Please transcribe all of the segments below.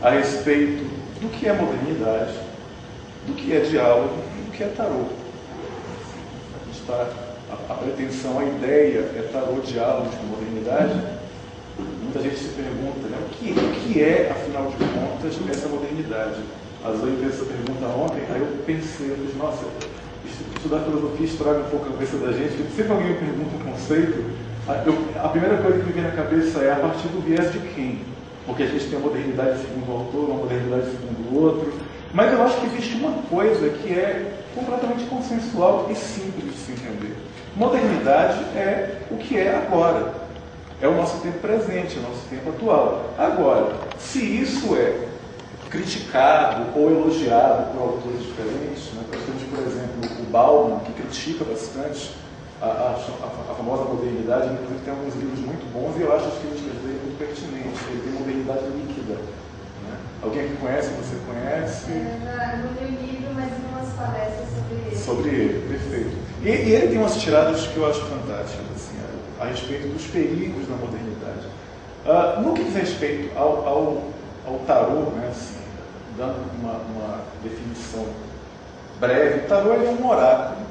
a respeito do que é modernidade, do que é diálogo e do que é tarô. A pretensão, a ideia é tarô, diálogo com modernidade. Muita gente se pergunta, né, o que é, afinal de contas, essa modernidade? A Zoe fez essa pergunta ontem, aí eu pensei, nossa, estudar filosofia estraga um pouco a cabeça da gente, porque sempre alguém me pergunta um conceito, a primeira coisa que me vem na cabeça é a partir do viés de quem? Porque a gente tem a modernidade segundo o autor, uma modernidade segundo o outro, mas eu acho que existe uma coisa que é completamente consensual e simples de se entender. Modernidade é o que é agora. É o nosso tempo presente, é o nosso tempo atual. Agora, se isso é criticado ou elogiado por autores diferentes, né? Nós temos, por exemplo, o Bauman, que critica bastante a famosa modernidade, inclusive tem alguns livros muito bons, e eu acho as críticas dele muito pertinentes. Ele tem modernidade líquida. Né? Alguém que conhece, você conhece? Eu não li o livro, mas em umas palestras sobre ele. Sobre ele, perfeito. E ele tem umas tiradas que eu acho fantásticas, assim, a respeito dos perigos da modernidade. No que diz respeito ao tarô, né, assim, dando uma definição breve, o tarô ele é um oráculo. Né?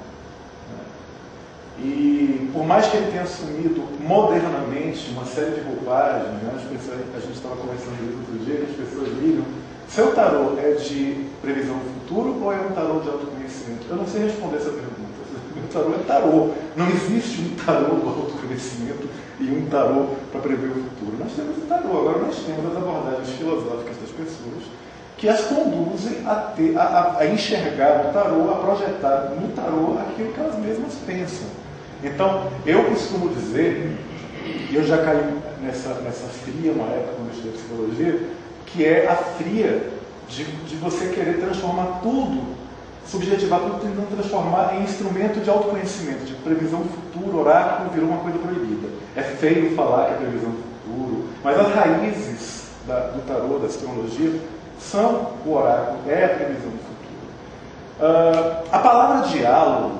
E por mais que ele tenha assumido modernamente uma série de roupagens, né, a gente estava conversando isso outro dia, que as pessoas ligam, seu tarô é de previsão do futuro ou é um tarô de autoconhecimento? Eu não sei responder essa pergunta. O tarô é tarô. Não existe um tarô do autoconhecimento e um tarô para prever o futuro. Nós temos o tarô, agora nós temos as abordagens filosóficas das pessoas que as conduzem a enxergar no tarô, a projetar no tarô aquilo que elas mesmas pensam. Então, eu costumo dizer, e eu já caí nessa fria uma época quando eu estudei psicologia, que é a fria de você querer transformar tudo, subjetivar tudo, tentando transformar em instrumento de autoconhecimento, de previsão do futuro, oráculo, virou uma coisa proibida. É feio falar que é previsão do futuro, mas as raízes do tarô, da astrologia, são o oráculo, é a previsão do futuro. A palavra diálogo,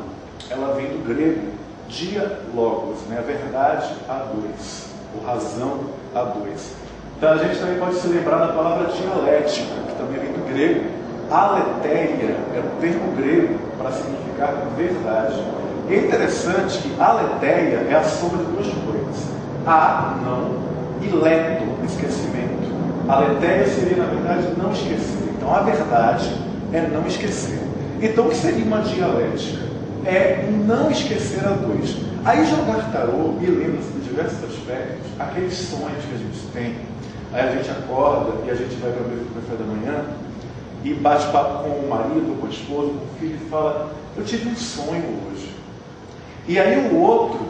ela vem do grego dialogos, né? A verdade a dois, ou razão a dois. Então a gente também pode se lembrar da palavra dialética, que também vem do grego. Aletheia é um termo grego para significar verdade. E é interessante que aletheia é a soma de duas coisas. A, não, e leto, esquecimento. Aletheia seria, na verdade, não esquecer. Então a verdade é não esquecer. Então o que seria uma dialética? É não esquecer a dois. Aí jogar tarô me lembra-se de diversos aspectos, aqueles sonhos que a gente tem. Aí a gente acorda e a gente vai para o café da manhã e bate papo com o marido, com a esposa, com o filho e fala, eu tive um sonho hoje. E aí o outro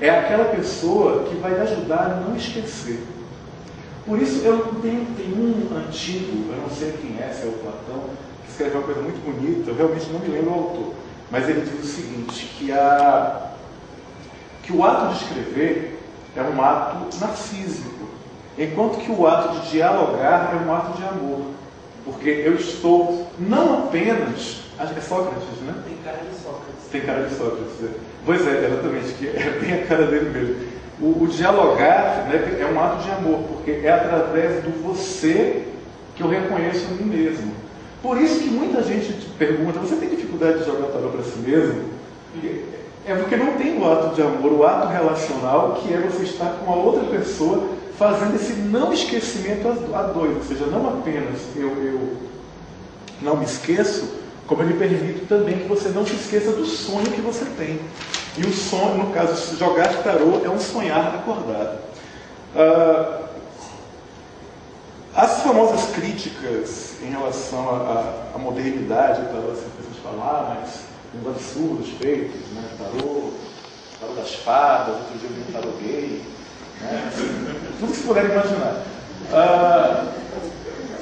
é aquela pessoa que vai te ajudar a não esquecer. Por isso eu tenho um antigo, eu não sei quem é, se é o Platão, que escreve uma coisa muito bonita, eu realmente não me lembro o autor, mas ele diz o seguinte, que o ato de escrever é um ato narcísico, enquanto que o ato de dialogar é um ato de amor. Porque eu estou não apenas... Acho que é Sócrates, né? Tem cara de Sócrates. Tem cara de Sócrates, né? Pois é, exatamente, que é bem a cara dele mesmo. O dialogar, né, é um ato de amor, porque é através do você que eu reconheço a mim mesmo. Por isso que muita gente te pergunta, você tem dificuldade de jogar tarô para si mesmo? É porque não tem o ato de amor, o ato relacional, que é você estar com a outra pessoa fazendo esse não esquecimento a dois, ou seja, não apenas eu não me esqueço, como eu lhe permito também que você não se esqueça do sonho que você tem. E o sonho, no caso, jogar tarô é um sonhar acordado. As famosas críticas em relação à modernidade, tarô, assim, as pessoas falam, mas uns absurdos feitos, né? Tarô das fadas, outro dia eu vi um tarô gay, né? Tudo que se puder imaginar.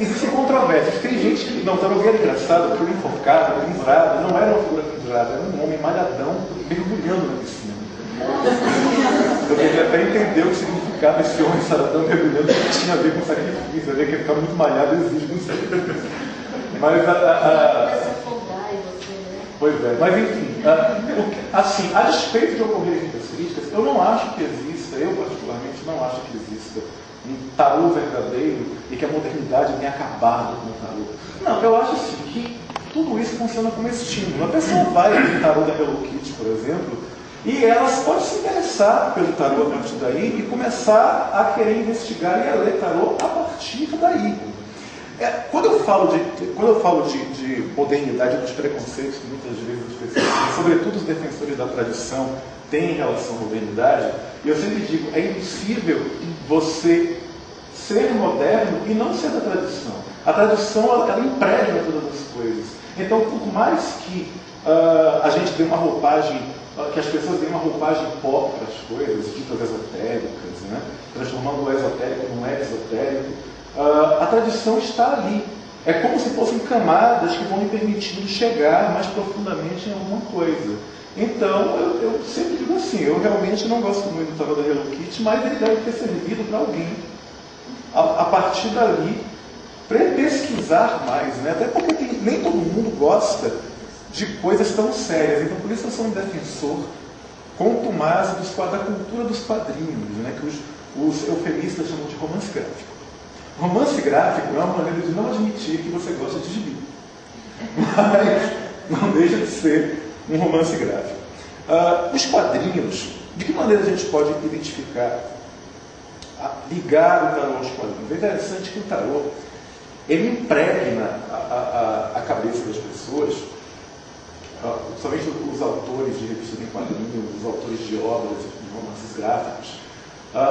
Existem controvérsias. Tem gente que... Não, o tarô gay era engraçado, porque o enforcado, pendurado, não era uma figura pendurada, era um homem malhadão mergulhando na piscina. Eu queria até entender o que significava esse homem saradão mergulhando, que tinha a ver com sacrifício, a ver que ele ficava muito malhado e exige um sacrifício. Mas pois é, mas enfim, assim, a despeito de ocorrerem muitas críticas, eu não acho que exista, eu particularmente não acho que exista tarô verdadeiro e que a modernidade tem acabado com o tarô. Não, eu acho assim, que tudo isso funciona como estímulo. A pessoa vai ler o tarô da Hello Kitty, por exemplo, e ela pode se interessar pelo tarô a partir daí e começar a querer investigar e a ler tarô a partir daí. Quando eu falo de modernidade, dos preconceitos que muitas vezes as pessoas, sobretudo os defensores da tradição, têm em relação à modernidade, eu sempre digo, é impossível você ser moderno e não ser da tradição. A tradição, ela impregna todas as coisas. Então, por mais que a gente dê uma roupagem, que as pessoas deem uma roupagem pop para as coisas, ditas esotéricas, né? Transformando o esotérico num exotérico, a tradição está ali. É como se fossem camadas que vão me permitindo chegar mais profundamente em alguma coisa. Então, eu sempre digo assim, eu realmente não gosto muito do tarô da Hello Kitty, mas ele deve ter servido para alguém, a partir dali, pesquisar mais, né? Até porque nem todo mundo gosta de coisas tão sérias. Então, por isso eu sou um defensor contumaz da cultura dos quadrinhos, né? Que os eufemistas chamam de romance gráfico. Romance gráfico é uma maneira de não admitir que você gosta de gibi. Mas não deixa de ser um romance gráfico. Os quadrinhos, de que maneira a gente pode identificar, ligar o tarô aos quadrinhos? É interessante que o tarô, ele impregna a cabeça das pessoas, somente os autores de revistas em quadrinhos, os autores de obras, de romances gráficos,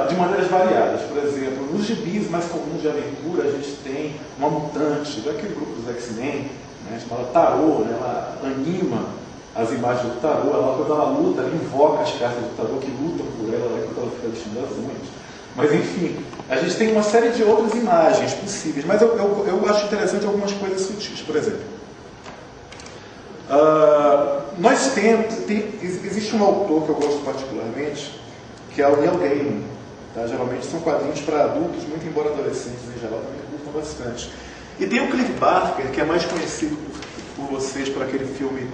de maneiras variadas. Por exemplo, nos gibis mais comuns de aventura, a gente tem uma mutante, daquele grupo dos X-Men, né, chamada Tarô, né, ela anima as imagens do tarô, quando ela luta, ela invoca as cartas do tarô que lutam por ela, né, quando ela fica vestindo as unhas. Mas enfim, a gente tem uma série de outras imagens possíveis, mas eu acho interessante algumas coisas sutis. Por exemplo, existe um autor que eu gosto particularmente, que é o Neil Gaiman. Tá? Geralmente são quadrinhos para adultos, muito embora adolescentes em geral também gostam bastante. E tem o Clive Barker, que é mais conhecido por vocês por aquele filme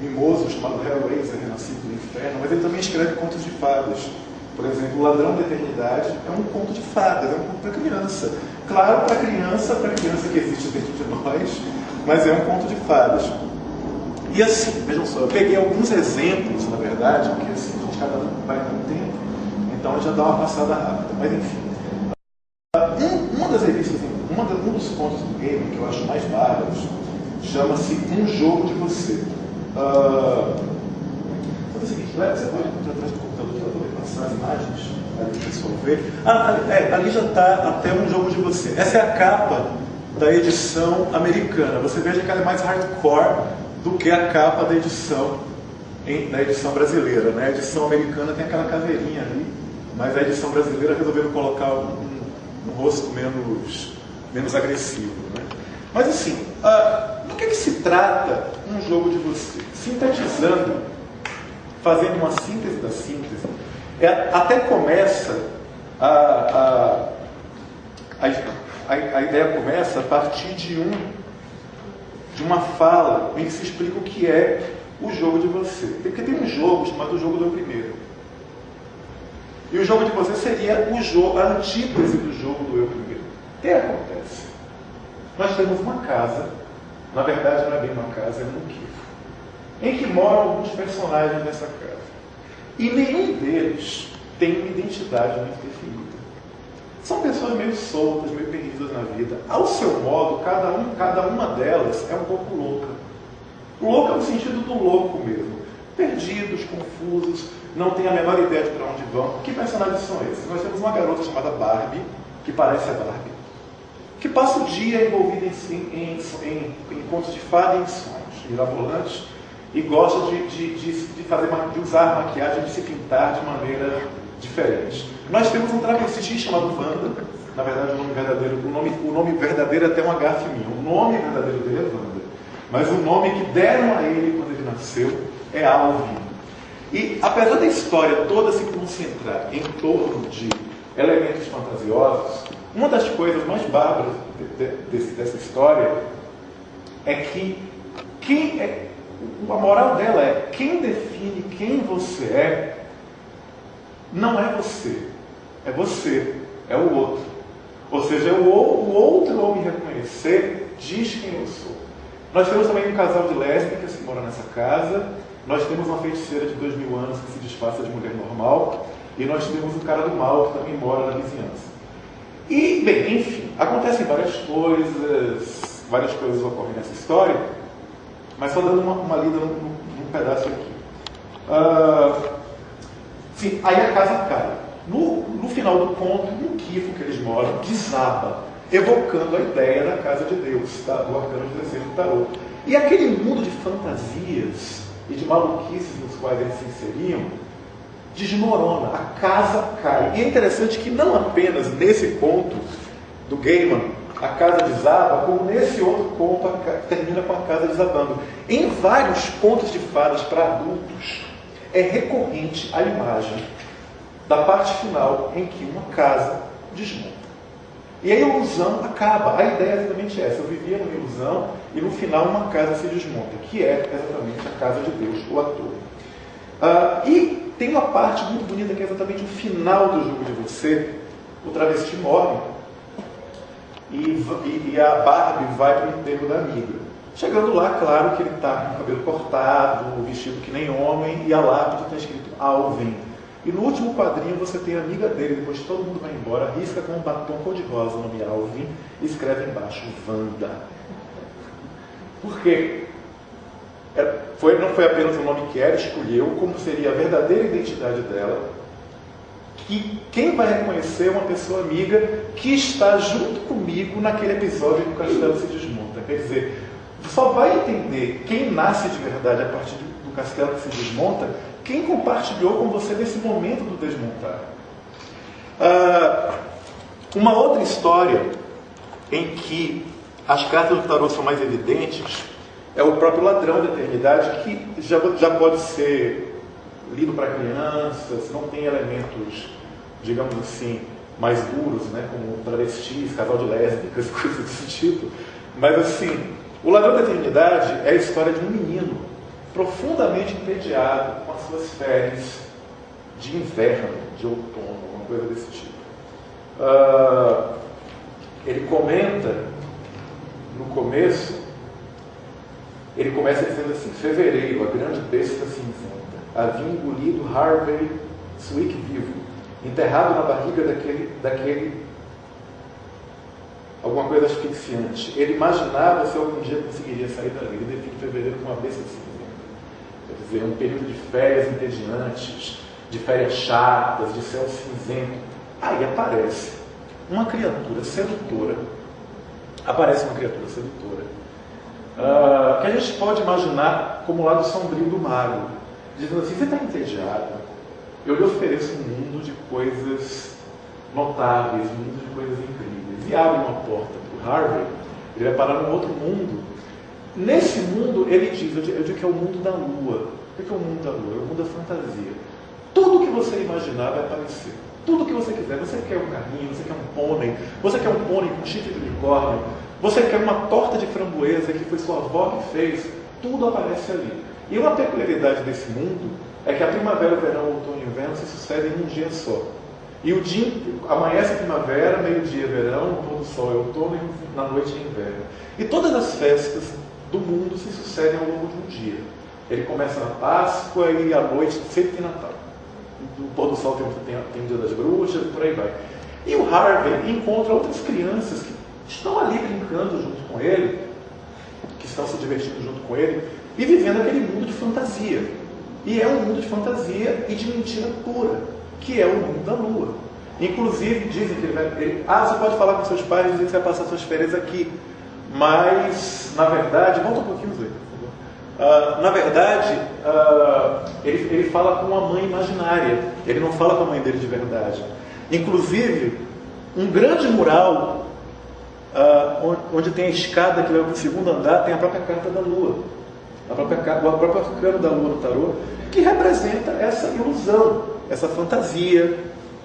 mimoso chamado Hellraiser, Renascido do Inferno, mas ele também escreve contos de fadas. Por exemplo, O Ladrão da Eternidade é um conto de fadas, é um conto para criança. Claro, para criança que existe dentro de nós, mas é um conto de fadas. E assim, vejam só, eu peguei alguns exemplos, na verdade, porque assim, a gente cada um vai com tempo, então a gente já dá uma passada rápida, mas enfim. Uma das revistas, um dos contos do game que eu acho mais bárbaros, chama-se Um Jogo de Você. É o seguinte, você pode ir atrás do computador para poder passar as imagens, para o pessoal ver. Ali já está até Um Jogo de Você. Essa é a capa da edição americana. Você veja que ela é mais hardcore do que a capa da edição brasileira. Né? A edição americana tem aquela caveirinha ali, mas a edição brasileira resolveram colocar um rosto menos agressivo. Né? Mas assim, do que se trata Um Jogo de Você? Sintetizando, fazendo uma síntese da síntese, até começa a ideia começa a partir de uma fala em que se explica o que é o jogo de você. Porque tem um jogo chamado o jogo do eu primeiro. E o jogo de você seria a antítese do jogo do eu primeiro. O que acontece? Nós temos uma casa, na verdade não é bem uma casa, é um arquivo, em que moram alguns personagens dessa casa. E nenhum deles tem uma identidade muito definida. São pessoas meio soltas, meio perdidas na vida. Ao seu modo, cada uma delas é um pouco louca. Louca no sentido do louco mesmo. Perdidos, confusos, não têm a menor ideia de para onde vão. Que personagens são esses? Nós temos uma garota chamada Barbie, que parece a Barbie, que passa o dia envolvida em contos de fada e em sonhos mirabolantes, e gosta de usar maquiagem, de se pintar de maneira diferente. Nós temos um travesti chamado Wanda. Na verdade, o nome verdadeiro é até uma gafe minha. O nome verdadeiro dele é Wanda. Mas o nome que deram a ele quando ele nasceu é Alvin. E apesar da história toda se concentrar em torno de elementos fantasiosos, uma das coisas mais bárbaras dessa história é que a moral dela é: quem define quem você é não é você. É você. é o outro. Ou seja, o outro, ao me reconhecer, diz quem eu sou. Nós temos também um casal de lésbicas que mora nessa casa. Nós temos uma feiticeira de 2000 anos que se disfarça de mulher normal. E nós temos o cara do mal que também mora na vizinhança. E, bem, enfim, acontecem várias coisas ocorrem nessa história, mas só dando uma lida num pedaço aqui. Sim, aí a casa cai. No final do conto, um quifo que eles moram desaba, evocando a ideia da casa de Deus, tá? Do arcano de terceiro do tarô. E aquele mundo de fantasias e de maluquices nos quais eles se inseriam, desmorona, a casa cai. E é interessante que não apenas nesse conto do Gaiman a casa desaba, como nesse outro conto termina com a casa desabando. Em vários contos de fadas para adultos, é recorrente a imagem da parte final em que uma casa desmonta. E a ilusão acaba. A ideia é exatamente essa. Eu vivia numa ilusão e no final uma casa se desmonta, que é exatamente a casa de Deus, o ator. E tem uma parte muito bonita que é exatamente o final do jogo de você. O travesti morre e a Barbie vai para o enterro da amiga. Chegando lá, claro que ele está com o cabelo cortado, vestido que nem homem, e a lápide está escrito Alvin. E no último quadrinho você tem a amiga dele, depois que todo mundo vai embora, risca com um batom cor-de-rosa o nome Alvin e escreve embaixo Wanda. Por quê? Não foi apenas o nome que ela escolheu, como seria a verdadeira identidade dela, que quem vai reconhecer é uma pessoa amiga que está junto comigo naquele episódio em que o castelo se desmonta. Quer dizer, só vai entender quem nasce de verdade a partir do castelo que se desmonta quem compartilhou com você nesse momento do desmontar. Uma outra história em que as cartas do tarô são mais evidentes é o próprio Ladrão da Eternidade, que já pode ser lido para crianças, não tem elementos, digamos assim, mais duros, né, como travestis, casal de lésbicas, coisas desse tipo. Mas assim, o Ladrão da Eternidade é a história de um menino profundamente entediado com as suas férias de inverno, de outono, uma coisa desse tipo. Ele comenta, no começo, ele começa dizendo assim: fevereiro, a grande besta cinzenta, havia engolido Harvey Swick vivo, enterrado na barriga daquele alguma coisa asfixiante. Ele imaginava se algum dia conseguiria sair dali. Ele define fevereiro como uma besta cinzenta. Quer dizer, um período de férias entediantes, de férias chatas, de céu cinzento. Aí aparece uma criatura sedutora. Que a gente pode imaginar como o lado sombrio do mago, dizendo assim: você está entediado, eu lhe ofereço um mundo de coisas notáveis, um mundo de coisas incríveis. E abre uma porta para o Harvey, ele vai parar num outro mundo. Nesse mundo, ele diz, eu digo que é o mundo da lua. O que é o mundo da lua? É o mundo da fantasia. Tudo que você imaginar vai aparecer. Tudo que você quiser. Você quer um carrinho, você quer um pônei, você quer um pônei com chifre de unicórnio, você quer uma torta de framboesa que foi sua avó que fez, tudo aparece ali. E uma peculiaridade desse mundo é que a primavera, o verão, o outono e o inverno se sucedem em um dia só. E o dia amanhece a primavera, meio-dia é verão, o pôr do sol é outono e na noite é inverno. E todas as festas do mundo se sucedem ao longo de um dia. Ele começa na Páscoa e à noite sempre tem Natal. O pôr do sol tem o Dia das Bruxas, por aí vai. E o Harvey encontra outras crianças que estão ali brincando junto com ele, que estão se divertindo junto com ele, e vivendo aquele mundo de fantasia. E é um mundo de fantasia e de mentira pura, que é o mundo da lua. Inclusive, dizem que você pode falar com seus pais e dizer que você vai passar suas férias aqui. Mas, na verdade, volta um pouquinho, Zé, por favor. Na verdade, ele fala com uma mãe imaginária. Ele não fala com a mãe dele de verdade. Inclusive, um grande mural, onde tem a escada que leva para o segundo andar, tem a própria carta da lua. O próprio arcano da lua no tarô, que representa essa ilusão, essa fantasia,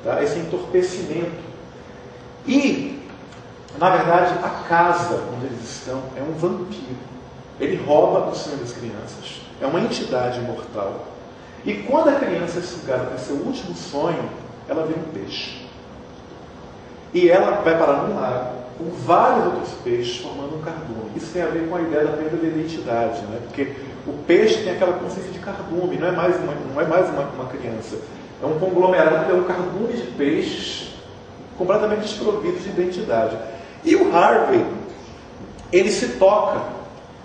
tá? Esse entorpecimento. E, na verdade, a casa onde eles estão é um vampiro. Ele rouba o sonho das crianças. É uma entidade imortal. E quando a criança é sugada para seu último sonho, ela vira um peixe. e ela vai parar num lago com vários outros peixes formando um cardume. Isso tem a ver com a ideia da perda da identidade, né? Porque o peixe tem aquela consciência de cardume, não é mais uma criança. É um conglomerado, é um cardume de peixes completamente desprovidos de identidade. E o Harvey, ele se toca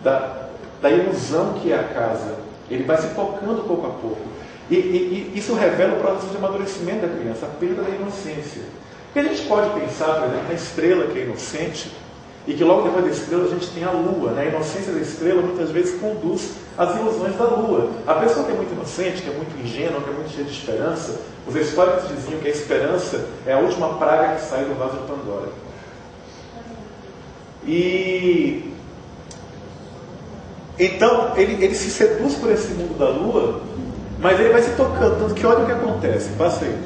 da ilusão que é a casa. Ele vai se tocando pouco a pouco. E isso revela o processo de amadurecimento da criança, a perda da inocência. Porque a gente pode pensar, por exemplo, na estrela que é inocente, e que logo depois da estrela a gente tem a lua, né? A inocência da estrela muitas vezes conduz às ilusões da lua. A pessoa que é muito inocente, que é muito ingênua, que é muito cheia de esperança, os históricos diziam que a esperança é a última praga que sai do vaso de Pandora. E então ele se seduz por esse mundo da lua, mas ele vai se tocando, tanto que olha o que acontece. Passa aí.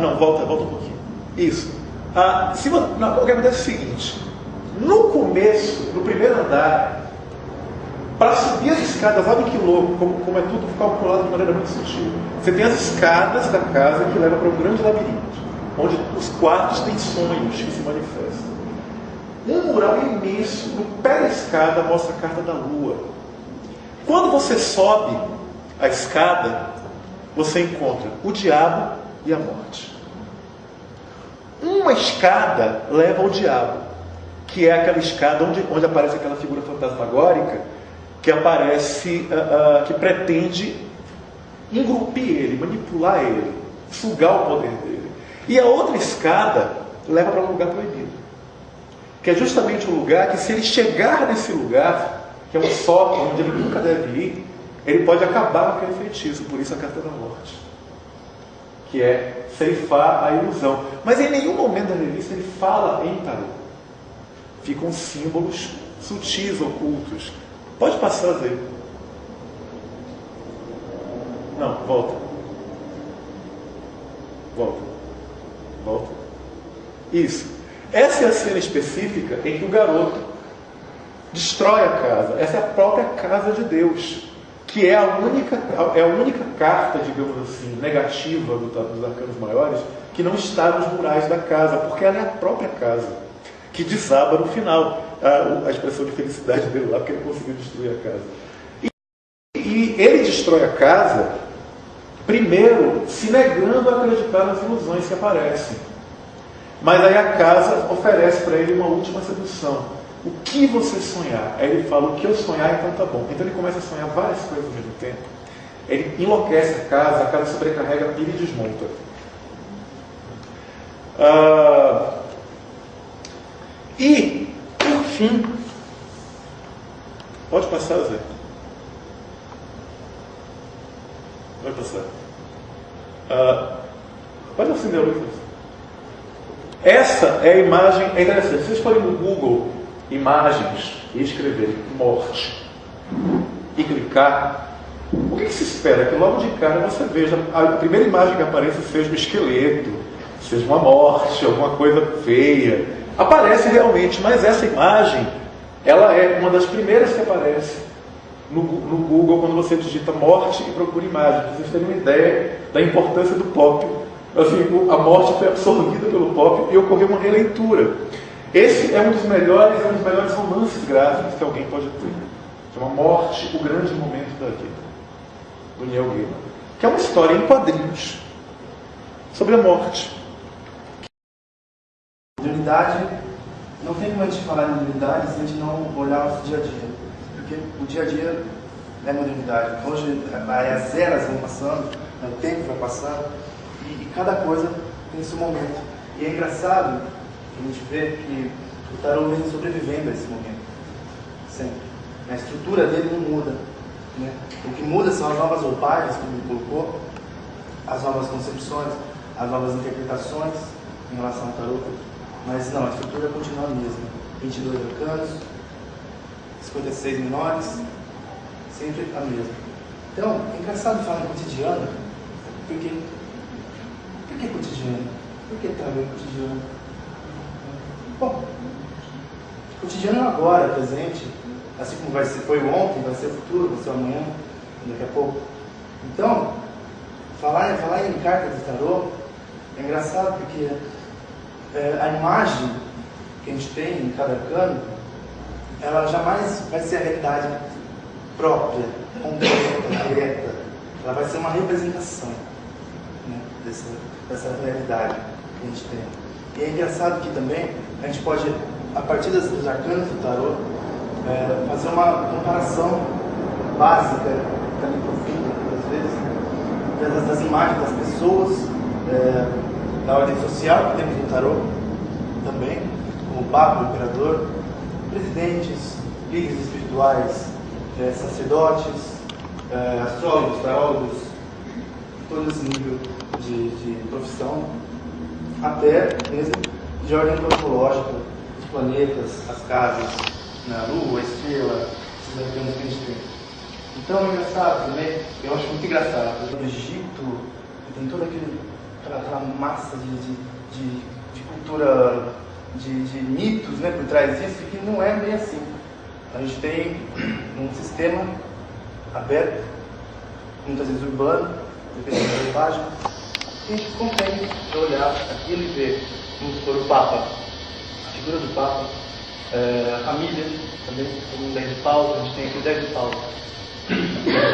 Não, volta um pouquinho. Isso. O que acontece é o seguinte: no começo, no primeiro andar, para subir as escadas, olha que louco, como é tudo calculado de maneira muito sutil. Você tem as escadas da casa que levam para um grande labirinto, onde os quartos têm sonhos que se manifestam. Um mural imenso, no pé da escada, mostra a carta da lua. Quando você sobe a escada, você encontra o diabo e a morte. Uma escada leva ao diabo, que é aquela escada onde aparece aquela figura fantasmagórica que aparece, que pretende engrupir ele, manipular ele, sugar o poder dele. E a outra escada leva para um lugar proibido, que é justamente um lugar que, se ele chegar nesse lugar, que é um sótão onde ele nunca deve ir, ele pode acabar com aquele feitiço. Por isso a carta da morte, que é ceifar a ilusão. Mas em nenhum momento da revista ele fala em tarô. Ficam símbolos sutis, ocultos. Pode passar, Zé. Não, volta. Volta. Isso. Essa é a cena específica em que o garoto destrói a casa. Essa é a própria casa de Deus, que é a única carta, digamos assim, negativa dos arcanos maiores, que não está nos murais da casa, porque ela é a própria casa, que desaba no final. A expressão de felicidade dele lá, porque ele conseguiu destruir a casa. E ele destrói a casa, primeiro, se negando a acreditar nas ilusões que aparecem. Mas aí a casa oferece para ele uma última sedução. O que você sonhar? Aí ele fala: o que eu sonhar, então tá bom. Então ele começa a sonhar várias coisas ao mesmo tempo. Ele enlouquece a casa sobrecarrega, pilha e desmonta. E, por fim, pode passar, Zé? Pode passar. Pode acender a luz. Essa é a imagem. É interessante. Se vocês forem no Google Imagens e escrever morte e clicar, o que se espera? Que logo de cara você veja a primeira imagem que apareça seja um esqueleto, seja uma morte, alguma coisa feia. Aparece realmente, mas essa imagem, ela é uma das primeiras que aparece no Google quando você digita morte e procura imagem. Para vocês terem uma ideia da importância do pop. Assim, a morte foi absorvida pelo pop e ocorreu uma releitura. Esse é um dos melhores romances gráficos que alguém pode ter. Chama Morte, o Grande Momento da Vida, do Neil Gaiman, que é uma história em quadrinhos sobre a morte. Mediunidade, não tem como a gente falar em mediunidade se a gente não olhar o dia a dia. Porque o dia a dia é modernidade. Hoje as eras vão passando, o tempo vai passando, e cada coisa tem seu momento. E é engraçado a gente vê que o tarô vem sobrevivendo a esse momento, sempre. A estrutura dele não muda, né? O que muda são as novas roupagens que ele colocou, as novas concepções, as novas interpretações em relação ao tarô. Mas não, a estrutura continua a mesma. 22 arcanos, 56 menores, sempre a mesma. Então, é engraçado falar em cotidiano, porque por que cotidiano? Por que tarô cotidiano? Bom, cotidiano é agora, presente, assim como foi ontem, vai ser o futuro, vai ser amanhã, daqui a pouco. Então, falar em carta de tarô é engraçado porque a imagem que a gente tem em cada arcano, ela jamais vai ser a realidade própria, concreta, direta. Ela vai ser uma representação, né, dessa realidade que a gente tem. E é engraçado que também a gente pode, a partir dos arcanos do tarô, fazer uma comparação básica, também profunda, às vezes, das imagens das pessoas, da ordem social que temos no tarô também, como o Papa, o Imperador, presidentes, líderes espirituais, sacerdotes, astrólogos, tarólogos, todo esse nível de profissão, até mesmo de ordem antropológica, os planetas, as casas, na Lua, a estrela, esses arcanos que a gente tem. Então é engraçado também, eu acho muito engraçado. No Egito tem toda aquela massa de cultura, de mitos, né, por trás disso, que não é bem assim. A gente tem um sistema aberto, muitas vezes urbano, dependendo da página, e a gente consegue olhar aquilo e ver, vamos supor, o Papa, a figura do Papa, a família, também, como 10 de paus, a gente tem aqui o 10 de paus.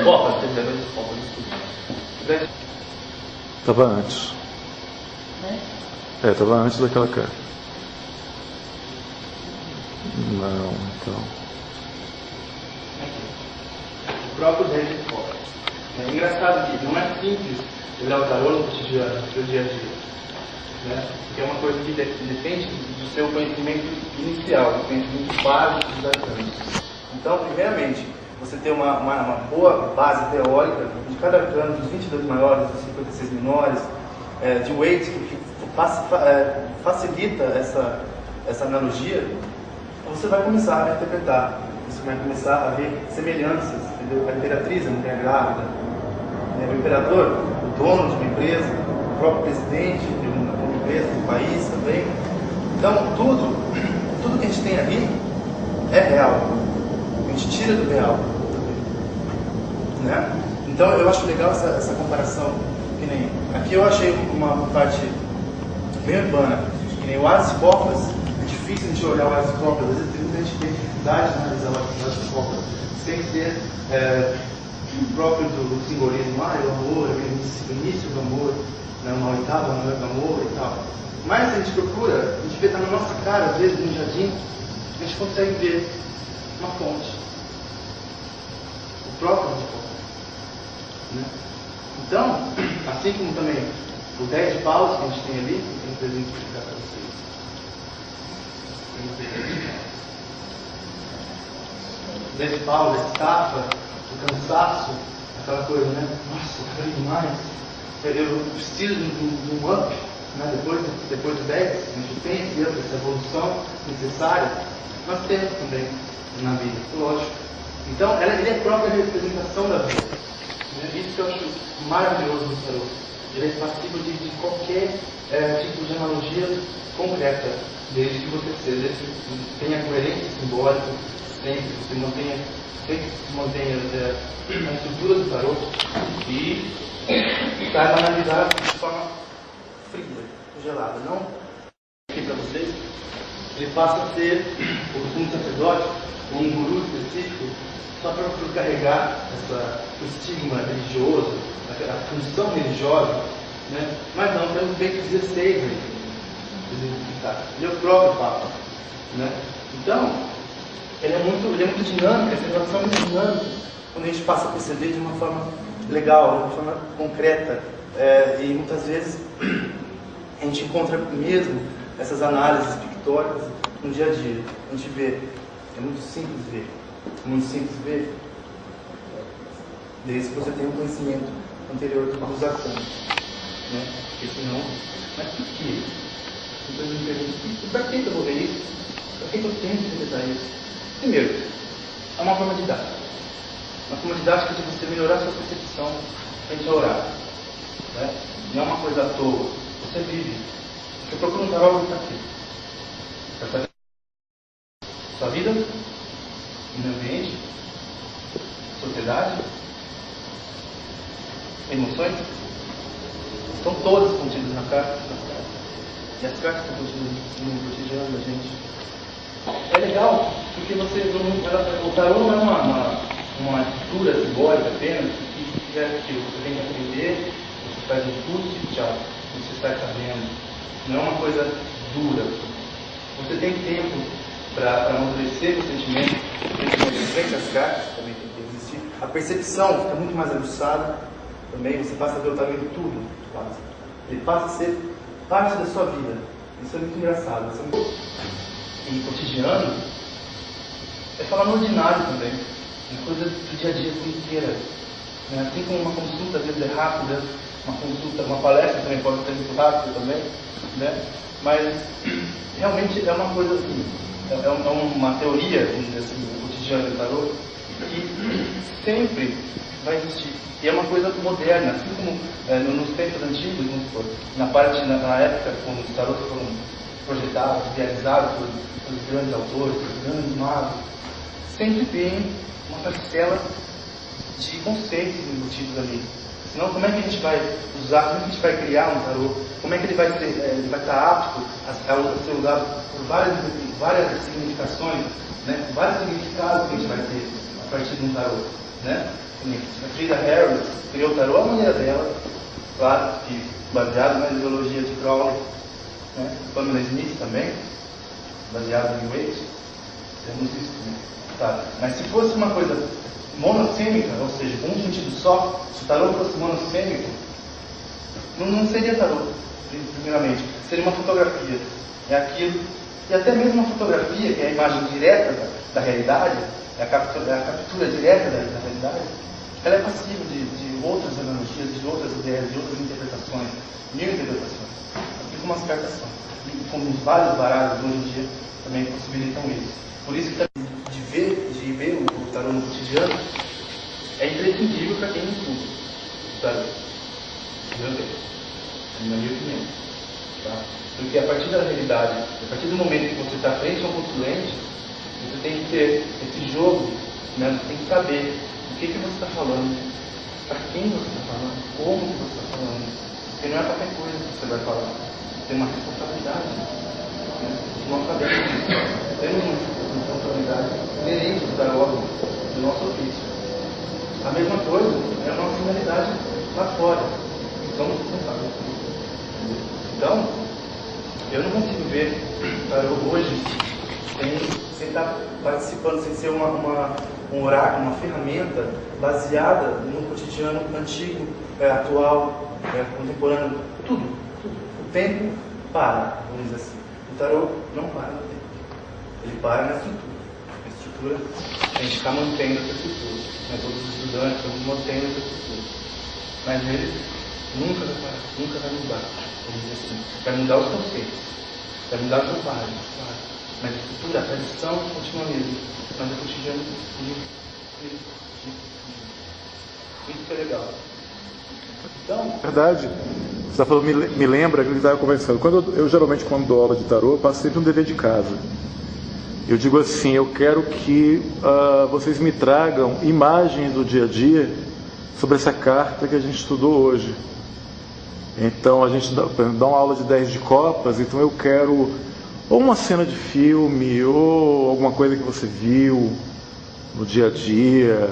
Copa, tem 10 de Copa, desculpa. Estava antes. Estava antes daquela cara. Não, então. O próprio 10 de Copa. É engraçado que não é simples olhar o tarô no cotidiano, no seu dia a dia. Né? Porque é uma coisa que depende do seu conhecimento inicial, do conhecimento básico dos arcanos. Então, primeiramente, você tem uma boa base teórica de cada arcano, dos 22 maiores, dos 56 menores, de Waite, que facilita essa analogia. Você vai começar a interpretar, você vai começar a ver semelhanças, entendeu? A imperatriz, a mulher grávida, o imperador, o dono de uma empresa, o próprio presidente de uma empresa, do país também. Então, tudo que a gente tem ali é real. A gente tira do real, né? Então eu acho legal essa comparação, que nem aqui eu achei uma parte bem urbana, que nem o Aras e Copas. É difícil a gente olhar o Aras e Copas, às vezes a gente tem dificuldade de analisar o Aras e Copas. Você tem que ter o próprio do simbolismo, o amor, o início do amor, né, uma oitava do amor e tal. Mas a gente procura, a gente vê, tá na nossa cara, às vezes no jardim, a gente consegue ver uma fonte. O próprio né? Então, assim como também o 10 de paus que a gente tem ali, eu tenho um presente para explicar para vocês. O 10 de paus, a estafa, o cansaço, aquela coisa, né? Nossa, eu quero demais. Eu preciso de um up, né? Depois do 10, a gente tem esse up, essa evolução necessária. Nós temos também na vida, lógico. Então, ele é a própria representação da vida. Isso que eu acho maravilhoso no tarô. Ele é passível de qualquer tipo de analogia concreta, desde que você tenha coerência simbólica, sempre você mantenha a estrutura do tarô e saiba analisar de forma fria, gelada. Não aqui para vocês, ele passa a ser um sacerdote ou um guru específico só para carregar o estigma religioso, a função religiosa, né? Mas não, temos feito 16 aí. Ele é o próprio Papa, né? Então, ele é muito dinâmico, essa relação é muito dinâmica, quando a gente passa a perceber de uma forma legal, de uma forma concreta, e muitas vezes a gente encontra mesmo essas análises pictóricas no dia a dia. A gente vê, é muito simples ver. Muito simples ver, desde que você tenha um conhecimento anterior dos arcanos, né? Porque senão, mas por quê? Então eu me pergunto, para que eu vou ver isso? Para que eu tenho que interpretar isso? Primeiro, é uma forma didática. Uma forma didática de você melhorar a sua percepção frente ao oráculo, né? Não é uma coisa à toa, você vive. Você procura um tarólogo para quê? Para fazer sua vida, meio ambiente, sociedade, emoções, estão todas contidas na carta. E as cartas estão no cotidiano da gente. É legal, porque o tarô não é uma figura simbólica apenas, que é aquilo, você tem que aprender, você faz um curso e tchau, você sai sabendo. Não é uma coisa dura. Você tem tempo para amadurecer o sentimento frente às cartas, também tem que existir. A percepção fica muito mais aguçada, também você passa a ver o tarô em tudo. Ele passa a ser parte da sua vida. Isso é muito engraçado. E cotidiano é falar no ordinário também, uma coisa do dia a dia assim inteira. Né? Assim como uma consulta às vezes é rápida, uma palestra também pode ser muito rápida também, né? Mas realmente é uma coisa assim, é uma teoria, vamos dizer assim, do cotidiano do tarô, que sempre vai existir. E é uma coisa moderna, assim como nos tempos antigos, na época quando os tarôs foram projetados, realizados pelos grandes autores, pelos grandes magos, sempre tem uma parcela de conceitos embutidos ali. Senão, como é que a gente vai usar, como é que a gente vai criar um tarô? Como é que ele vai estar apto a ser usado por várias significações, né? Vários significados que a gente vai ter a partir de um tarô, né? A Frida Harris criou o tarô à maneira dela, claro, que baseado na ideologia de Crowley, né? Pamela Smith também, baseado em New Age, temos isso, né? Tá. Mas se fosse uma coisa monossêmica, ou seja, com um sentido só, se o tarô fosse monossêmico, não seria tarô, primeiramente, seria uma fotografia. É aquilo, e até mesmo uma fotografia, que é a imagem direta da realidade, é a captura direta da realidade, ela é passível de outras analogias, de outras ideias, de outras interpretações, mil interpretações, assim como as cartas são. E como os vários baralhos hoje em dia também possibilitam isso. Por isso que de ver o tarô no cotidiano é imprescindível para quem estuda o tarô. Na minha opinião. Tá? Porque a partir da realidade, a partir do momento que você está frente a um consulente, você tem que ter esse jogo, né? Você tem que saber o que você está falando, para quem você está falando, como você está falando. Porque não é qualquer coisa que você vai falar. Tem uma responsabilidade. Né? Nós sabemos disso. Temos uma responsabilidade inerente do tarô, do nosso ofício. A mesma coisa é a nossa finalidade lá fora. Somos responsáveis. Então, eu não consigo ver o tarô hoje sem estar participando, sem ser um oráculo, uma ferramenta baseada no cotidiano antigo, atual, contemporâneo, tudo. O tempo para, vamos dizer assim. O tarô não para no tempo. Ele para na estrutura. A estrutura, a gente está mantendo essa estrutura. Né? Todos os estudantes estão mantendo essa estrutura. Mas ele nunca vai parar, nunca vai mudar. Vamos dizer assim. Vai mudar os conceitos. Vai mudar as roupagens, claro. Mas a estrutura, a tradição continua mesmo. Mas o cotidiano isso que é legal. Então, verdade. Você está falando, me lembra que ele estava conversando. Eu geralmente, quando dou aula de tarô, eu passo sempre um dever de casa. Eu digo assim, eu quero que vocês me tragam imagens do dia a dia sobre essa carta que a gente estudou hoje. Então, a gente dá uma aula de 10 de copas, então eu quero ou uma cena de filme, ou alguma coisa que você viu no dia a dia.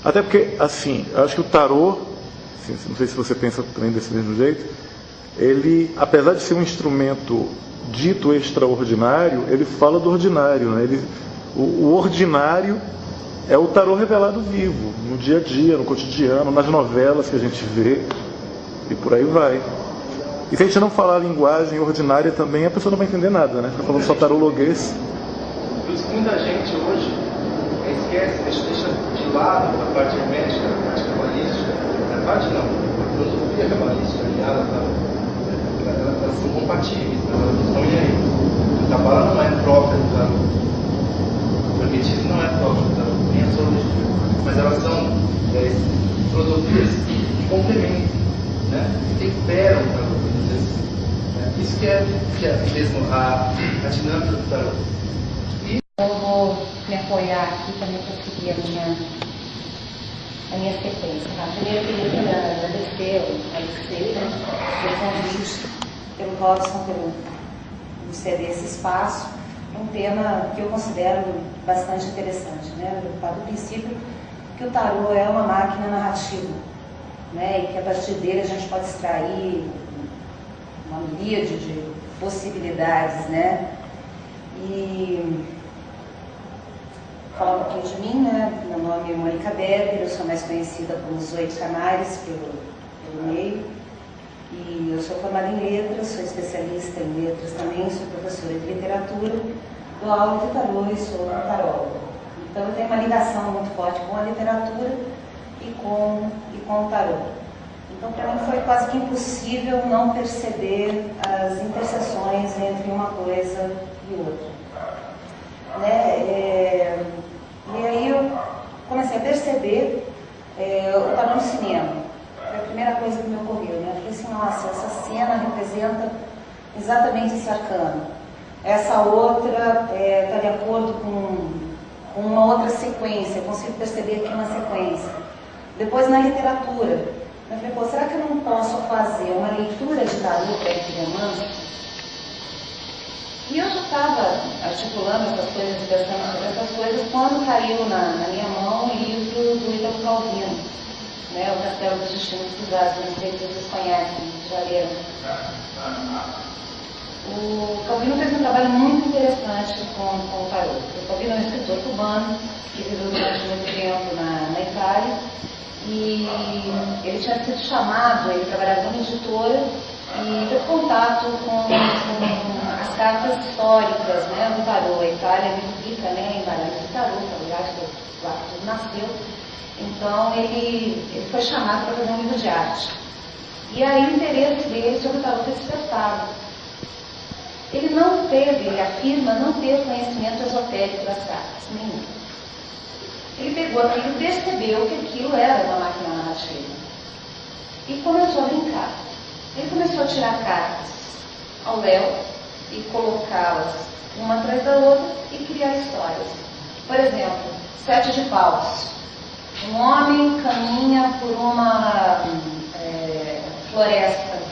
Até porque, assim, eu acho que o tarô, assim, não sei se você pensa também desse mesmo jeito, ele, apesar de ser um instrumento dito extraordinário, ele fala do ordinário, né? O ordinário é o tarô revelado vivo, no dia a dia, no cotidiano, nas novelas que a gente vê, e por aí vai. E se a gente não falar a linguagem ordinária também, a pessoa não vai entender nada, né? Fica falando só tarologuês. Por isso que muita gente hoje esquece, deixa de lado a parte hermética, a parte cabalística. A parte não, a filosofia cabalística, elas são compatíveis, mas elas não estão inerentes. A cabala não é própria do tarô. O hermetismo não é próprio do tarô, nem a astrologia. Mas elas são filosofias que complementam, né? Que temperam o tarô. Isso que é mesmo a dinâmica do tarô. Eu vou me apoiar aqui também para seguir a minha sequência. Primeiro, eu queria agradecer ao Alexei, pelo convite, pelo Robson, ceder esse espaço, um tema que eu considero bastante interessante, né? Eu paro do princípio que o tarô é uma máquina narrativa, né? E que a partir dele a gente pode extrair uma miríade de possibilidades, né? E falar um pouquinho de mim, né? Meu nome é Mônica Berger, eu sou mais conhecida como Zoe Canares pelo meio. E eu sou formada em letras, sou especialista em letras também, sou professora de literatura, dou aula de tarô e sou taróloga. Então eu tenho uma ligação muito forte com a literatura e com o tarô. Então para mim foi quase que impossível não perceber as interseções entre uma coisa e outra. Né? E aí eu comecei a perceber o tarô no cinema. Foi a primeira coisa que me ocorreu, né? Eu falei assim, nossa, essa cena representa exatamente esse arcano. Essa outra está de acordo com uma outra sequência, eu consigo perceber aqui uma sequência. Depois na literatura, eu falei, pô, será que eu não posso fazer uma leitura de tarô para esse romance? E eu já estava articulando essas coisas e pensando sobre essas coisas quando caiu na minha mão o livro do Ítalo Calvino, né, O Castelo dos Destinos Cruzados, não sei se vocês conhecem, já leram. O Calvino fez um trabalho muito interessante com o tarô. O Calvino é um escritor cubano que viveu durante muito tempo na Itália e ele tinha sido chamado, ele trabalhava numa editora e teve contato com as cartas históricas, né, do tarô. A Itália é muito rica, né, em baralhos de tarô, aliás, lá que tudo nasceu. Então ele foi chamado para fazer um livro de arte. E aí o interesse dele sobre o tarô foi despertado. Ele não teve, ele afirma, não ter conhecimento esotérico das cartas, nenhum. Ele pegou aquilo e percebeu que aquilo era uma máquina narrativa. E começou a brincar. Ele começou a tirar cartas ao léu e colocá-las uma atrás da outra e criar histórias. Por exemplo, 7 de paus. Um homem caminha por uma floresta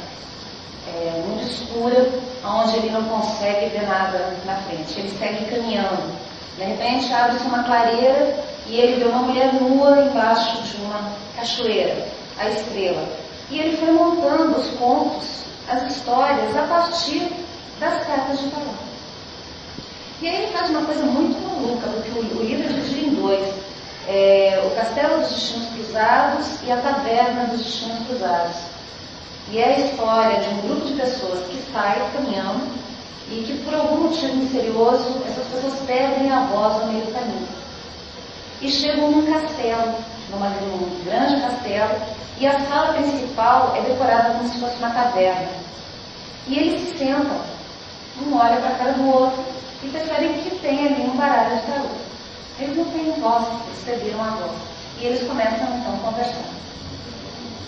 muito escura, onde ele não consegue ver nada na frente. Ele segue caminhando. De repente abre-se uma clareira e ele vê uma mulher nua embaixo de uma cachoeira, a estrela. E ele foi montando os contos, as histórias, a partir das cartas de tarô. E aí ele faz uma coisa muito maluca, porque o livro é dividido em dois. O Castelo dos Destinos Cruzados e a Taverna dos Destinos Cruzados. E é a história de um grupo de pessoas que sai caminhando e que por algum motivo misterioso essas pessoas perdem a voz no meio do caminho. E chegam num castelo, num grande castelo, e a sala principal é decorada como se fosse uma taverna. E eles se sentam, um olha para a cara do outro e percebem que tem ali um baralho de tarô. Eles não têm voz, eles perderam a voz. E eles começam então a conversar.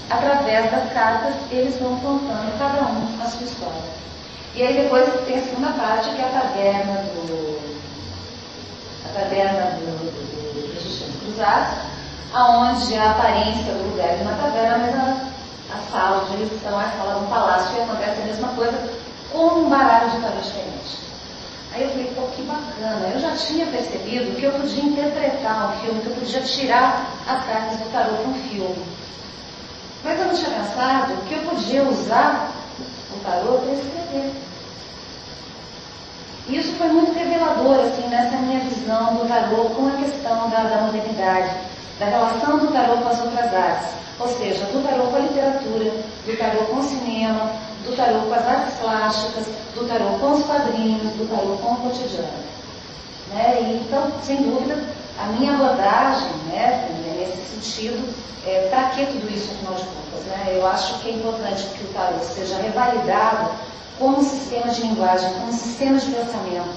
Através das cartas, eles vão contando cada um a sua história. E aí depois tem a segunda parte, que é a taverna dos Destinos Cruzados, aonde a aparência do lugar é uma taverna, mas a sala onde eles estão é a sala de um palácio e acontece a mesma coisa com um baralho de tarô diferente. Aí eu falei, pô, que bacana, eu já tinha percebido que eu podia interpretar um filme, que eu podia tirar as cartas do tarô para um filme. Mas eu não tinha pensado que eu podia usar o tarô para escrever. E isso foi muito revelador, assim, nessa minha visão do tarô com a questão da modernidade, da relação do tarô com as outras artes. Ou seja, do tarô com a literatura, do tarô com o cinema, do tarô com as artes plásticas, do tarô com os quadrinhos, do tarô com o cotidiano. Né? E, então, sem dúvida, a minha abordagem, né, nesse sentido, para que tudo isso, afinal de contas? Né? Eu acho que é importante que o tarô seja revalidado como sistema de linguagem, como sistema de pensamento,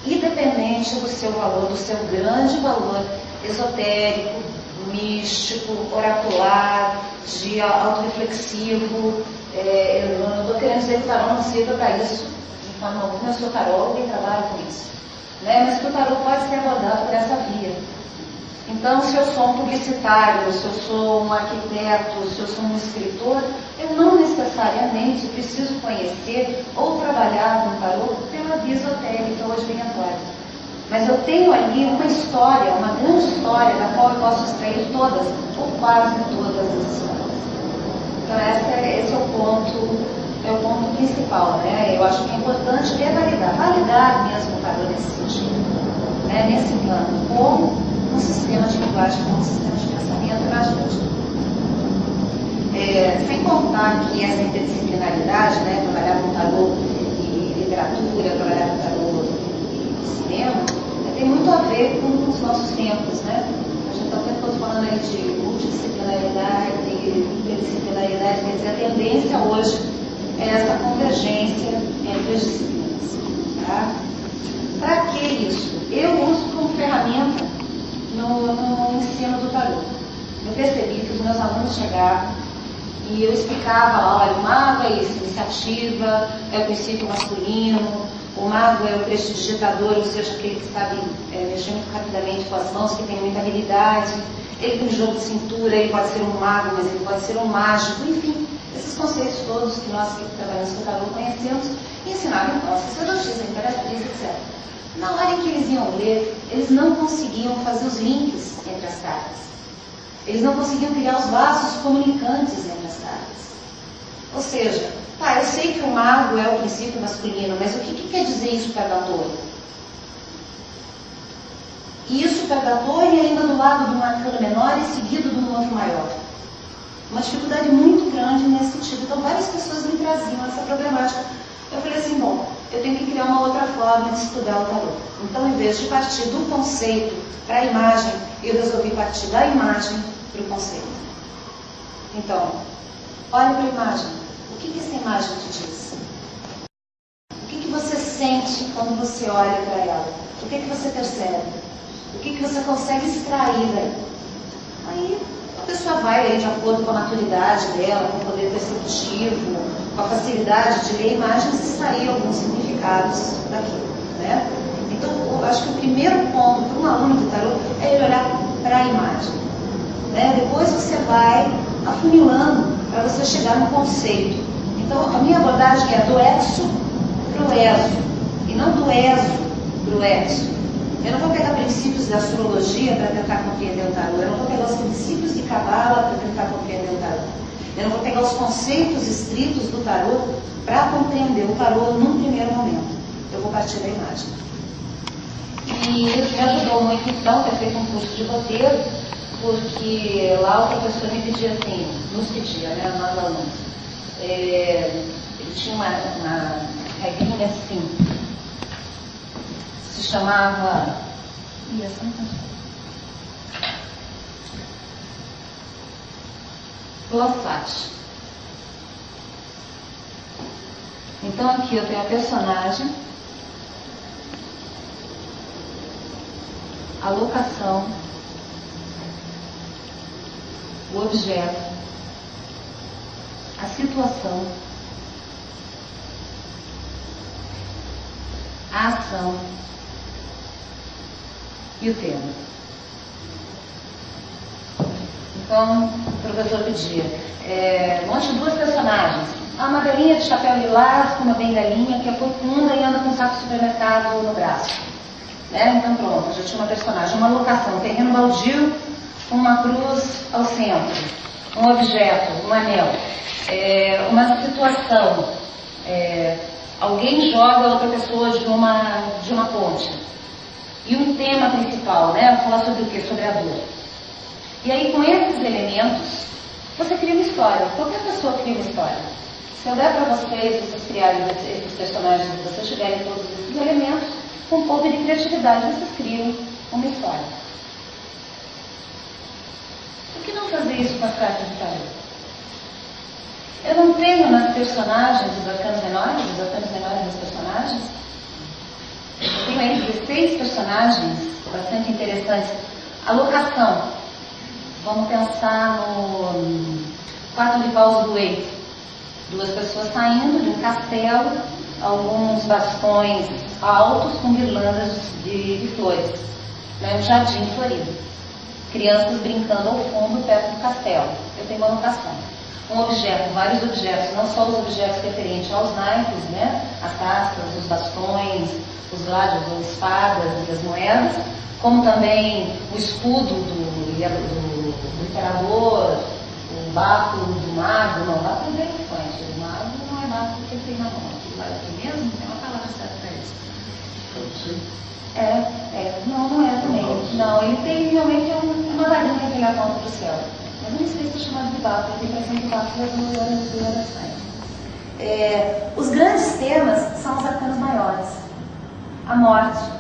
independente do seu valor, do seu grande valor esotérico, místico, oracular, de autorreflexivo. Eu não estou querendo dizer que o tarô não sirva para isso, de forma alguma. Eu sou taróloga e trabalho com isso. Né? Mas que o tarô pode ser abordado por essa via. Então, se eu sou um publicitário, se eu sou um arquiteto, se eu sou um escritor, eu não necessariamente preciso conhecer ou trabalhar com tarô pela via esotérica ou adivinhatória. Mas eu tenho ali uma história, uma grande história, da qual eu posso extrair todas, ou quase todas as histórias. Então, esse é o ponto principal, né? Eu acho que é importante validar mesmo o tarô nesse sentido, né? Nesse plano, como um sistema de linguagem, como um sistema de pensamento imaginativo. Sem contar que essa interdisciplinaridade, né, trabalhar com tarô e literatura, trabalhar com tarô e cinema, tem muito a ver com os nossos tempos, né? A gente está o tempo todo falando aí de multidisciplinaridade e interdisciplinaridade, quer dizer, a tendência hoje é essa convergência entre as disciplinas. Tá? Para que isso? Eu uso como ferramenta no ensino do tarô. Eu percebi que os meus alunos chegavam e eu explicava lá, olha, o mago é isso, iniciativa, é o princípio masculino, o mago é o prestidigitador, ou seja, aquele que sabe mexer muito rapidamente com as mãos, que tem muita habilidade, ele tem jogo de cintura, ele pode ser um mago, mas ele pode ser um mágico, enfim, esses conceitos todos que nós que trabalhamos com o tarô conhecemos e ensinavam então, a sacerdotisa, a imperatriz, etc. Na hora em que eles iam ler, eles não conseguiam fazer os links entre as cartas. Eles não conseguiam criar os vasos comunicantes entre as cartas. Ou seja, tá, eu sei que o mago é o princípio masculino, mas o que quer dizer isso para a torre? Isso para a torre ainda do lado de um arcano menor e seguido de um outro maior. Uma dificuldade muito grande nesse sentido. Então, várias pessoas me traziam essa problemática. Eu falei assim, bom, eu tenho que criar uma outra forma de estudar o tarô. Então, em vez de partir do conceito para a imagem, eu resolvi partir da imagem para o conceito. Então, olhe para a imagem. O que essa imagem te diz? O que você sente quando você olha para ela? O que você percebe? O que você consegue extrair daí? Aí, a pessoa vai aí de acordo com a maturidade dela, com o poder perceptivo, com a facilidade de ler imagens e extrair alguns significados daquilo, né? Então, eu acho que o primeiro ponto para um aluno de tarô é ele olhar para a imagem, né? Depois você vai afunilando para você chegar no conceito. Então, a minha abordagem é do exo para o eso, e não do eso para o exo. Eu não vou pegar princípios da astrologia para tentar compreender o tarô. Eu não vou pegar os princípios de cabala para tentar compreender o tarô. Eu não vou pegar os conceitos estritos do tarô para compreender o tarô num primeiro momento. Eu vou partir da imagem. E isso me ajudou muito, então, ter feito um curso de roteiro, porque lá o professor me pedia assim, nos pedia, né, nós alunos. Ele tinha uma regrinha assim, se chamava glossate. Então aqui eu tenho a personagem, a locação, o objeto, a situação, a ação e o tema. Então, o professor pedia, monte duas personagens. Uma galinha de chapéu lilás com uma bengalinha que é corcunda e anda com um saco de supermercado no braço. Né? Então pronto, já tinha uma personagem. Uma locação, terreno baldio, uma cruz ao centro, um objeto, um anel. Uma situação, alguém joga outra pessoa de uma ponte. E um tema principal, né? Falar sobre o quê? Sobre a dor. E aí, com esses elementos, você cria uma história. Qualquer pessoa cria uma história. Se eu der para vocês criarem esses personagens, vocês tiverem todos esses elementos, com um pouco de criatividade, vocês criam uma história. Por que não fazer isso com as cartas de tarô? Eu não tenho nas personagens os arcanos menores das personagens. Eu tenho aí 16 personagens bastante interessantes. A locação. Vamos pensar no 4 de paus do Eito. Duas pessoas saindo de um castelo, alguns bastões altos com guirlandas de flores. Um jardim florido. crianças brincando ao fundo perto do castelo. Eu tenho uma anotação. Um objeto, vários objetos, não só os objetos referentes aos naipes, né? As tascas, os bastões, os gladios, as espadas e as moedas, como também o escudo do imperador, o báculo do mago, não, o báculo do elefante, o mago não é báculo que ele tem na mão, aquilo vai aqui mesmo, tem uma palavra certa para isso. Não é também. Não, ele tem realmente uma varinha que ele aponta para o céu. Mas eu não sei se é chamado de báculo, eu tenho a impressão que o báculo é duas orações. Os grandes temas são os arcanos maiores. A morte,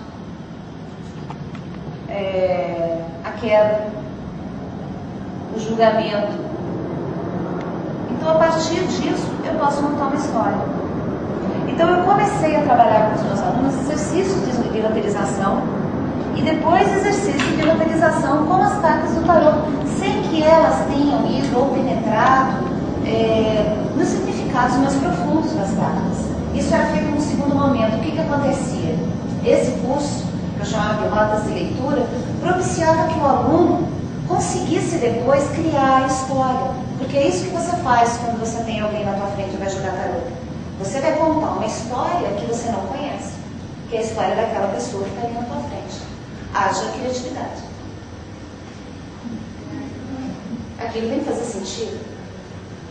a queda, o julgamento. Então, a partir disso, eu posso montar uma história. Então, eu comecei a trabalhar com os meus alunos exercícios de bilaterização e depois exercícios de bilaterização com as cartas do tarô, sem que elas tenham ido ou penetrado nos significados mais profundos das cartas. Isso era feito num segundo momento. O que acontecia? Esse curso, que eu chamava de rotas de leitura, propiciava que o aluno conseguisse depois criar a história. Porque é isso que você faz quando você tem alguém na tua frente e vai jogar tarô. Você vai contar uma história que você não conhece, que é a história daquela pessoa que está ali na tua frente. Haja criatividade. Aquilo tem que fazer sentido,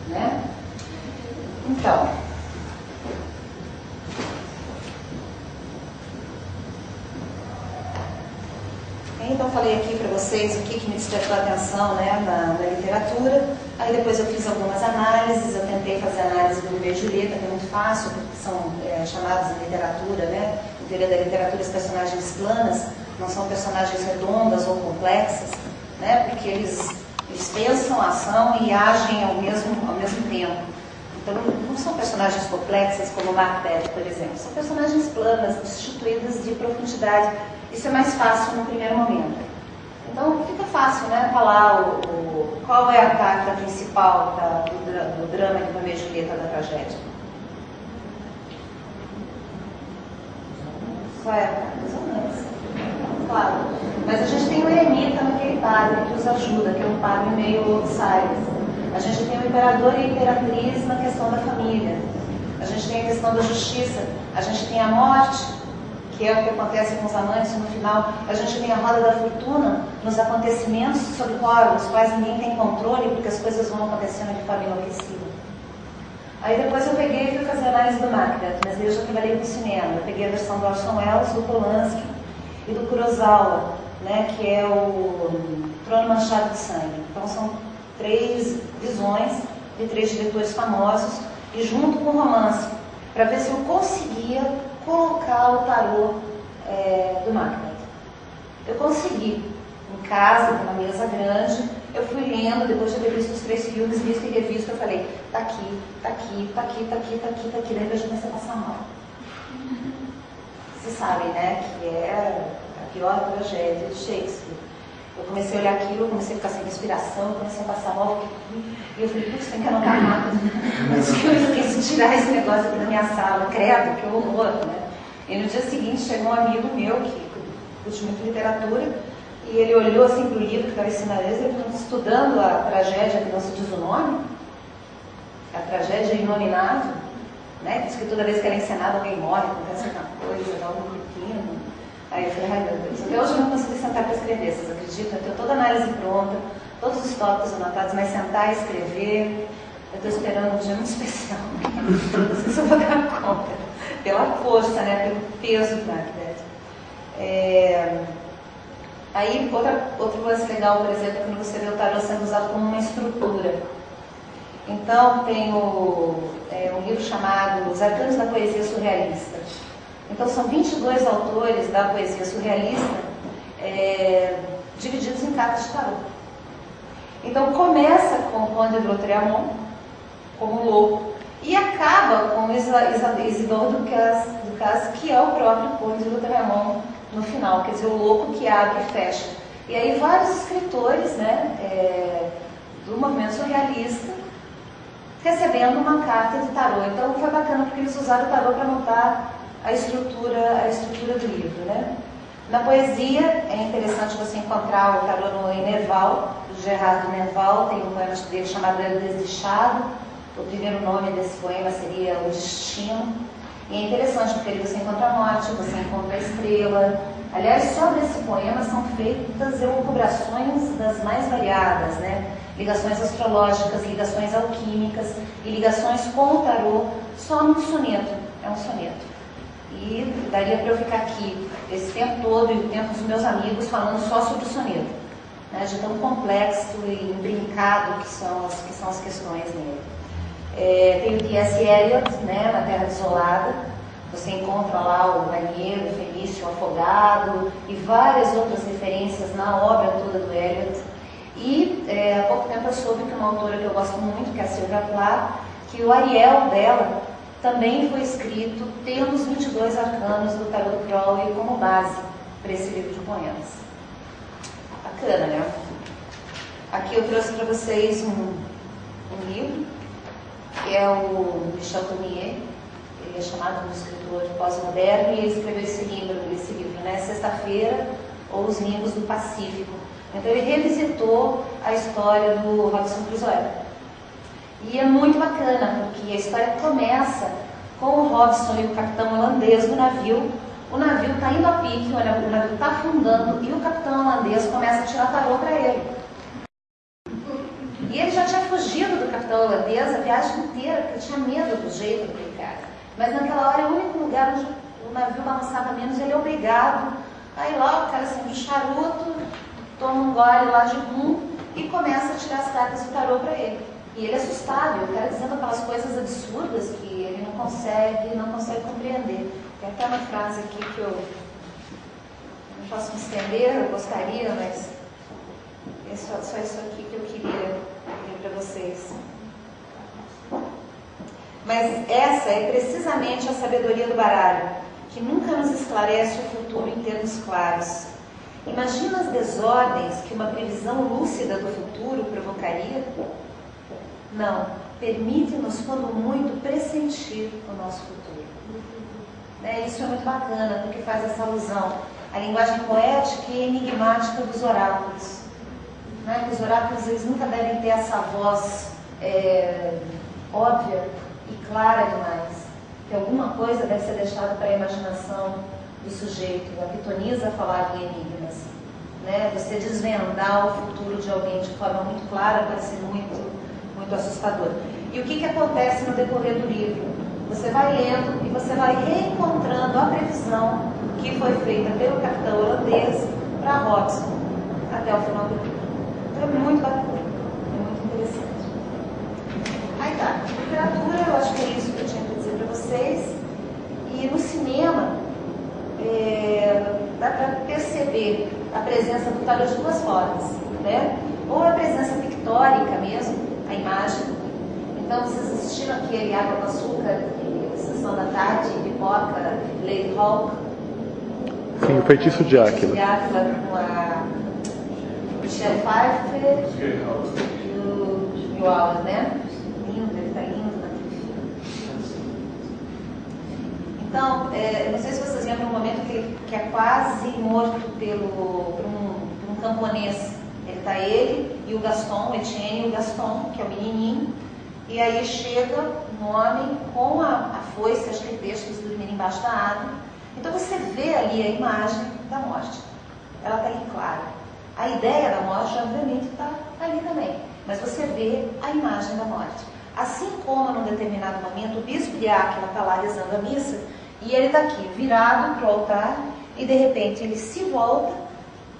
né? Então, falei aqui para vocês o que me despertou a atenção, né, na literatura. Aí depois eu fiz algumas análises, eu tentei fazer análise do Romeu e Julieta, que é muito fácil, porque são chamados em literatura, né? Em teoria da literatura, as personagens planas não são personagens redondas ou complexas, né? Porque eles pensam a ação e agem ao mesmo tempo. Então, não são personagens complexas como Macbeth, por exemplo. São personagens planas, destituídas de profundidade. Isso é mais fácil no primeiro momento. Então, fica fácil, né? Falar qual é a carta principal do drama de Romeu e Julieta, da tragédia. Qual é a carta? Os amantes. Claro. Mas a gente tem o eremita naquele padre que os ajuda, que é um padre meio outsider. A gente tem o imperador e a imperatriz na questão da família. A gente tem a questão da justiça. A gente tem a morte, que é o que acontece com os amantes no final. A gente tem a roda da fortuna nos acontecimentos sobre os quais ninguém tem controle, porque as coisas vão acontecendo de forma enlouquecida. Aí depois eu peguei e fui fazer análise do Macbeth, mas eu já trabalhei com cinema. Eu peguei a versão do Orson Welles, do Polanski e do Kurosawa, né, que é o Trono Manchado de Sangue. Então são 3 visões de 3 diretores famosos e junto com o romance, para ver se eu conseguia colocar o tarô do Macbeth. Eu consegui. Em casa, numa mesa grande, eu fui lendo, depois de ter visto os 3 filmes, visto e revisto, eu falei, tá aqui, tá aqui, tá aqui, tá aqui, tá aqui, tá aqui. Daí eu comecei a passar mal. Vocês sabem, né, que é a pior tragédia de Shakespeare. Eu comecei a olhar aquilo, eu comecei a ficar sem inspiração, eu comecei a passar mal, e eu falei, putz, tem que anotar rápido. Mas eu esqueci de tirar esse negócio aqui da minha sala, credo, que horror, né? E no dia seguinte chegou um amigo meu, que curte muito literatura, e ele olhou assim para o livro que estava ensinando eles, ele estava estudando a tragédia que não se diz o nome, a tragédia inominável, né? Diz que toda vez que ela é encenada alguém morre, acontece alguma coisa, dá algum pepino. Aí eu falei, ai meu Deus, até hoje eu não consegui sentar para escrever, vocês acreditam? Eu tenho toda a análise pronta, todos os tópicos anotados, mas sentar e escrever, eu estou esperando um dia muito especial. Não sei se eu vou dar conta, pela força, né, pelo peso do Macbeth. Aí, outro lance legal, por exemplo, é quando você vê o tarô sendo usado como uma estrutura. Então, tem um livro chamado Os Arcanos da Poesia Surrealista. Então, são 22 autores da poesia surrealista divididos em cartas de tarô. Então, começa com o Conde de Lautréamont, como louco, e acaba com Isidore Ducasse, que é o próprio Conde de Lautréamont no final, quer dizer, o louco que abre e fecha. E aí vários escritores, né, do movimento surrealista recebendo uma carta de tarô. Então, foi bacana porque eles usaram o tarô para montar a estrutura do livro, né? Na poesia, é interessante você encontrar o tarô no Nerval, do Gerardo Nerval, tem um poema dele chamado El Desdichado. O primeiro nome desse poema seria O Destino. E é interessante porque ali você encontra a morte, você encontra a estrela. Aliás, só nesse poema são feitas elucubrações das mais variadas, né? Ligações astrológicas, ligações alquímicas e ligações com o tarô, só num soneto. É um soneto. E daria para eu ficar aqui esse tempo todo e o tempo dos meus amigos falando só sobre o soneto, né? De tão complexo e brincado que são as questões nele. Tem o T.S. Eliot, né, na Terra Desolada. Você encontra lá o marinheiro, o fenício, o afogado e várias outras referências na obra toda do Eliot. E há pouco tempo eu soube que uma autora que eu gosto muito, que é a Sylvia Plath, que o Ariel dela também foi escrito tendo os 22 arcanos do Tarot Crowley como base para esse livro de poemas. Bacana, né? Aqui eu trouxe para vocês um livro, que é o Michel Tournier. Ele é chamado de escritor pós-moderno e ele escreveu esse livro, né? Sexta-feira ou Os Nimbos do Pacífico. Então ele revisitou a história do Robinson Crusoe. E é muito bacana, porque a história começa com o Robinson e o capitão holandês no navio. O navio está indo a pique, o navio está afundando e o capitão holandês começa a tirar tarô para ele. E ele já tinha fugido do capitão holandês a viagem inteira, porque tinha medo do jeito daquele cara. Mas naquela hora é o único lugar onde o navio balançava menos, ele é obrigado a ir lá, o cara acende um charuto, toma um gole lá de rum e começa a tirar as cartas do tarô para ele. E ele é assustado, o cara dizendo aquelas coisas absurdas que ele não consegue compreender. Tem até uma frase aqui que eu não posso me estender, eu gostaria, mas é só isso aqui que eu queria ler para vocês. Mas essa é precisamente a sabedoria do baralho, que nunca nos esclarece o futuro em termos claros. Imagina as desordens que uma previsão lúcida do futuro provocaria? Não, permite-nos, quando muito, pressentir o nosso futuro. Isso é muito bacana, porque faz essa alusão à linguagem poética e enigmática dos oráculos. Os oráculos, eles nunca devem ter essa voz óbvia e clara demais, que alguma coisa deve ser deixada para a imaginação do sujeito. A pitonisa falava em enigmas. Você desvendar o futuro de alguém de forma muito clara pode ser muito assustador. E o que acontece no decorrer do livro? Você vai lendo e você vai reencontrando a previsão que foi feita pelo capitão holandês para Robinson até o final do livro. Então é muito bacana, é muito interessante. Aí tá, literatura, eu acho que é isso que eu tinha para dizer para vocês. E no cinema, dá para perceber a presença do tarô de duas formas, né? Ou a presença pictórica mesmo, a imagem. Então vocês assistiram aquele Água com Açúcar, Sessão da Tarde, Pipoca, Lady Hawk? Sim, o Feitiço de Áquila. De Áquila com a Michelle Pfeiffer e o New Allen, né? Lindo, ele está lindo naquele filme. Então, eu não sei se vocês lembram um momento que é quase morto por um camponês. Ele e o Gaston, o Etienne e o Gaston, que é o menininho, e aí chega um homem com a foice, acho que deixa eles dormirem embaixo da árvore. Então você vê ali a imagem da morte, ela está ali clara. A ideia da morte, obviamente, está ali também, mas você vê a imagem da morte. Assim como, num determinado momento, o bispo de Áquila está lá rezando a missa, e ele está aqui, virado para o altar, e de repente ele se volta,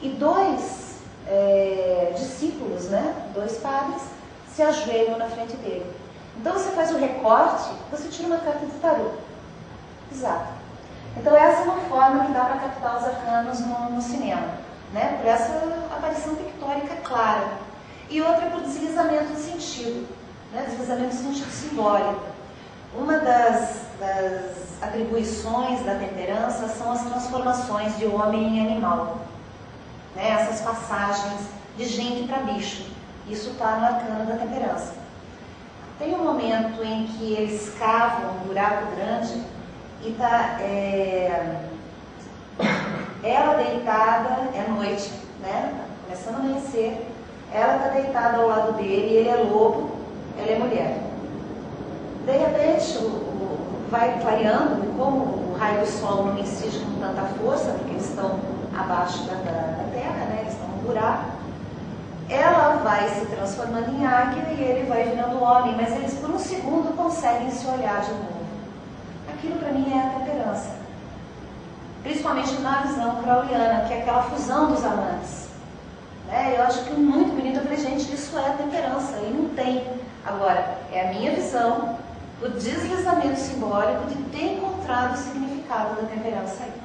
e dois discípulos, dois padres, se ajoelham na frente dele. Então você faz o recorte, você tira uma carta de tarô. Exato. Então essa é uma forma que dá para captar os arcanos no cinema, por essa aparição pictórica clara. E outra por deslizamento de sentido, deslizamento de sentido simbólico. Uma das atribuições da temperança são as transformações de homem em animal. Essas passagens de gente para bicho. Isso está no arcano da temperança. Tem um momento em que eles cavam um buraco grande e está ela deitada, é noite, né? Começando a amanhecer, ela está deitada ao lado dele, ele é lobo, ela é mulher. De repente, vai clareando, e como o raio do sol não incide com tanta força, porque eles estão abaixo da terra, né? Eles estão no buraco, ela vai se transformando em águia e ele vai virando homem, mas eles por um segundo conseguem se olhar de novo. Aquilo para mim é a temperança. Principalmente na visão crowleyana, que é aquela fusão dos amantes. Né? Eu acho que muito bonito. Eu falei, gente, isso é a temperança, e não tem. Agora, é a minha visão, o deslizamento simbólico de ter encontrado o significado da temperança aí.